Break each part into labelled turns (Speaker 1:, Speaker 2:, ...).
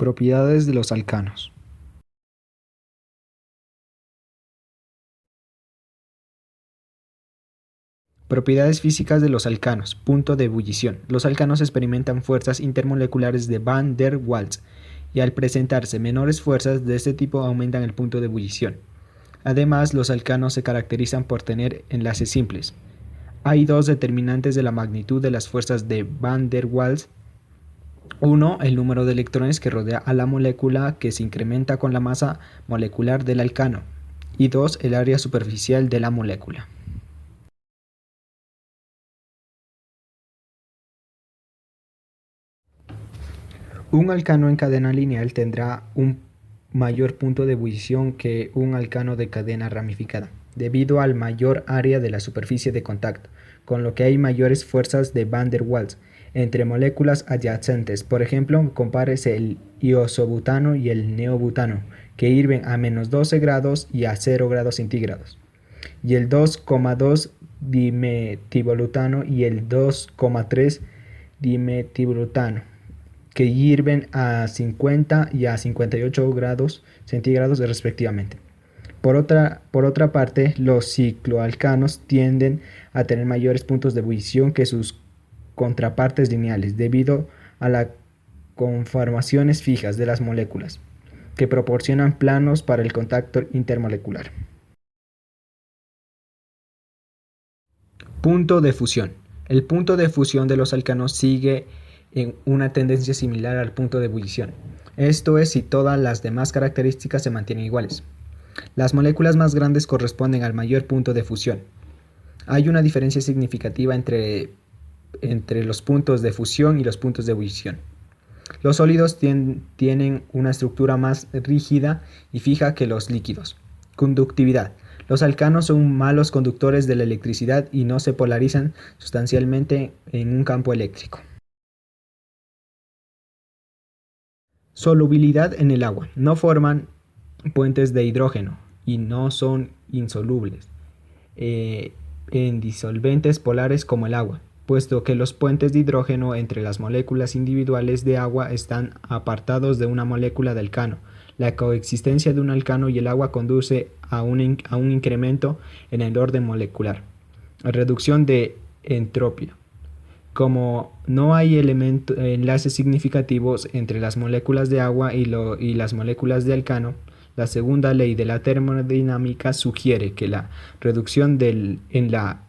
Speaker 1: Propiedades de los alcanos. Propiedades físicas de los alcanos. Punto de ebullición. Los alcanos experimentan fuerzas intermoleculares de Van der Waals y al presentarse menores fuerzas de este tipo aumentan el punto de ebullición. Además, los alcanos se caracterizan por tener enlaces simples. Hay dos determinantes de la magnitud de las fuerzas de Van der Waals. Uno, el número de electrones que rodea a la molécula que se incrementa con la masa molecular del alcano. Y dos, el área superficial de la molécula. Un alcano en cadena lineal tendrá un mayor punto de ebullición que un alcano de cadena ramificada, debido al mayor área de la superficie de contacto, con lo que hay mayores fuerzas de Van der Waals entre moléculas adyacentes. Por ejemplo, compárese el iosobutano y el neobutano, que hirven a menos 12 grados y a 0 grados centígrados, y el 2,2 dimetilbutano y el 2,3 dimetilbutano, que hirven a 50 y a 58 grados centígrados respectivamente. Por otra parte, los cicloalcanos tienden a tener mayores puntos de ebullición que sus contrapartes lineales, debido a las conformaciones fijas de las moléculas, que proporcionan planos para el contacto intermolecular. Punto de fusión. El punto de fusión de los alcanos sigue en una tendencia similar al punto de ebullición. Esto es si todas las demás características se mantienen iguales. Las moléculas más grandes corresponden al mayor punto de fusión. Hay una diferencia significativa entre los puntos de fusión y los puntos de ebullición. Los sólidos tienen una estructura más rígida y fija que los líquidos. Conductividad. Los alcanos son malos conductores de la electricidad y no se polarizan sustancialmente en un campo eléctrico. Solubilidad en el agua. No forman puentes de hidrógeno y no son insolubles en disolventes polares como el agua, puesto que los puentes de hidrógeno entre las moléculas individuales de agua están apartados de una molécula de alcano. La coexistencia de un alcano y el agua conduce a un incremento en el orden molecular. Reducción de entropía. Como no hay enlaces significativos entre las moléculas de agua y las moléculas de alcano, la segunda ley de la termodinámica sugiere que la reducción en la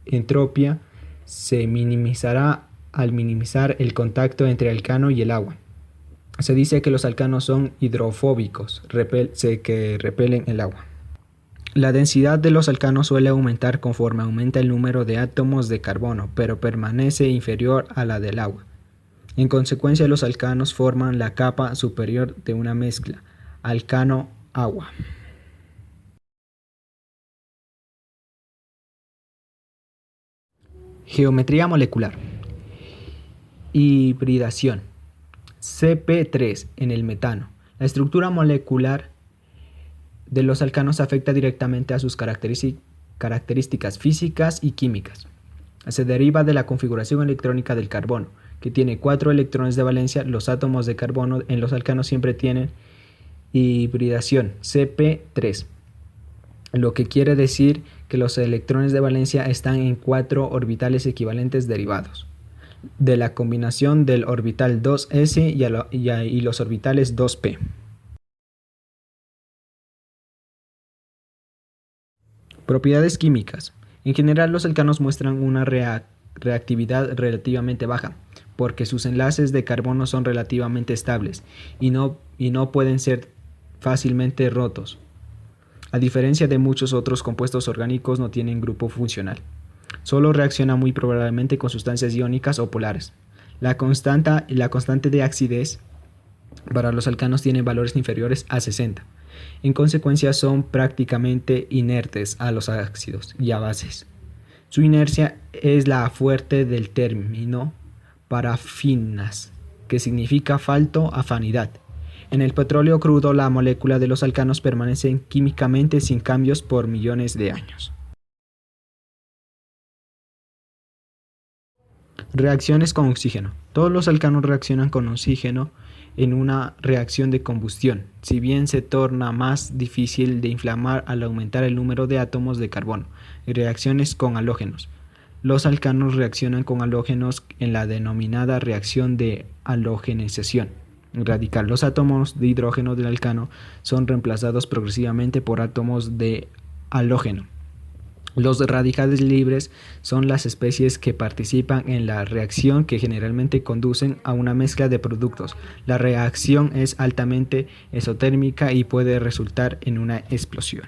Speaker 1: entropía se minimizará al minimizar el contacto entre el alcano y el agua. Se dice que los alcanos son hidrofóbicos, que repelen el agua. La densidad de los alcanos suele aumentar conforme aumenta el número de átomos de carbono, pero permanece inferior a la del agua. En consecuencia, los alcanos forman la capa superior de una mezcla alcano-agua. Geometría molecular. Hibridación. CP3 en el metano. La estructura molecular de los alcanos afecta directamente a sus características físicas y químicas. Se deriva de la configuración electrónica del carbono, que tiene 4 electrones de valencia. Los átomos de carbono en los alcanos siempre tienen hibridación CP3, lo que quiere decir que los electrones de valencia están en 4 orbitales equivalentes derivados de la combinación del orbital 2s y los orbitales 2p. Propiedades químicas. En general, los alcanos muestran una reactividad relativamente baja, porque sus enlaces de carbono son relativamente estables y no pueden ser fácilmente rotos. A diferencia de muchos otros compuestos orgánicos, no tienen grupo funcional. Solo reacciona muy probablemente con sustancias iónicas o polares. La constante de acidez para los alcanos tiene valores inferiores a 60. En consecuencia, son prácticamente inertes a los ácidos y a bases. Su inercia es la fuente del término parafinas, que significa falto afinidad. En el petróleo crudo, la molécula de los alcanos permanece químicamente sin cambios por millones de años. Reacciones con oxígeno. Todos los alcanos reaccionan con oxígeno en una reacción de combustión, si bien se torna más difícil de inflamar al aumentar el número de átomos de carbono. Reacciones con halógenos. Los alcanos reaccionan con halógenos en la denominada reacción de halogenización radical. Los átomos de hidrógeno del alcano son reemplazados progresivamente por átomos de halógeno. Los radicales libres son las especies que participan en la reacción, que generalmente conducen a una mezcla de productos. La reacción es altamente exotérmica y puede resultar en una explosión.